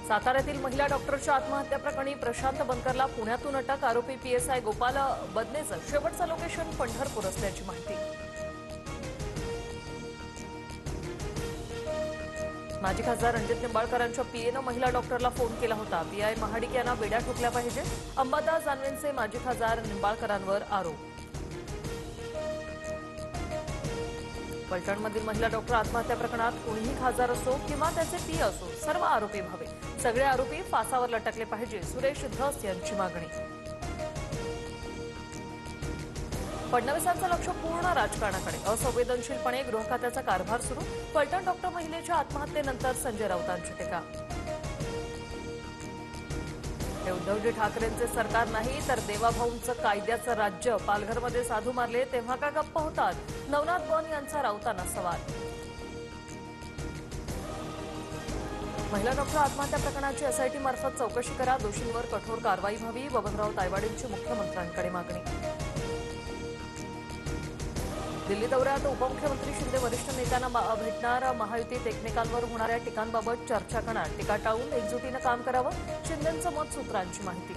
साताऱ्यातील महिला डॉक्टरच्या आत्महत्या प्रकरणी प्रशांत बनकरला पुण्यातून अटक. आरोपी पीएसआय गोपाल बदनेचं शेवटचं लोकेशन पंढरपूर असल्याची माहिती. माजी खासदार रणजित निंबाळकरांच्या पीएनं महिला डॉक्टरला फोन केला होता. पीआय महाडिक यांना बेड्या ठोकल्या पाहिजे, अंबादास दानवेंचे माजी खासदार निंबाळकरांवर आरोप. फलटणमधील महिला डॉक्टर आत्महत्या प्रकरणात कोणीही खासदार असो किंवा त्याचे पी असो, सर्व आरोपी व्हावे. सगळे आरोपी फासावर लटकले पाहिजे, सुरेश धस यांची मागणी. फडणवीसांचं लक्ष पूर्ण राजकारणाकडे. असंवेदनशीलपणे गृह खात्याचा कारभार सुरू. फलटण डॉक्टर महिलेच्या आत्महत्येनंतर संजय राऊतांची टीका. हे उद्धवजी ठाकरेंचे सरकार नाही तर देवाभाऊंचं कायद्याचं राज्य. पालघरमध्ये साधू मारले तेव्हा का गप्प होतात? नवनाथ बन यांचा राऊतांना सवाल. महिला डॉक्टर आत्महत्या प्रकरणाची एसआयटी मार्फत चौकशी करा, दोषींवर कठोर कारवाई व्हावी. बबनराव तायवाडेंची मुख्यमंत्र्यांकडे मागणी. दिल्ली दौऱ्यात उपमुख्यमंत्री शिंदे वरिष्ठ नेत्यांना भेटणार. महायुतीत एकमेकांवर होणाऱ्या टीकांबाबत चर्चा करणार. टीका टाळून एकजुटीनं काम करावं, शिंदेंचं मत. सूत्रांची माहिती.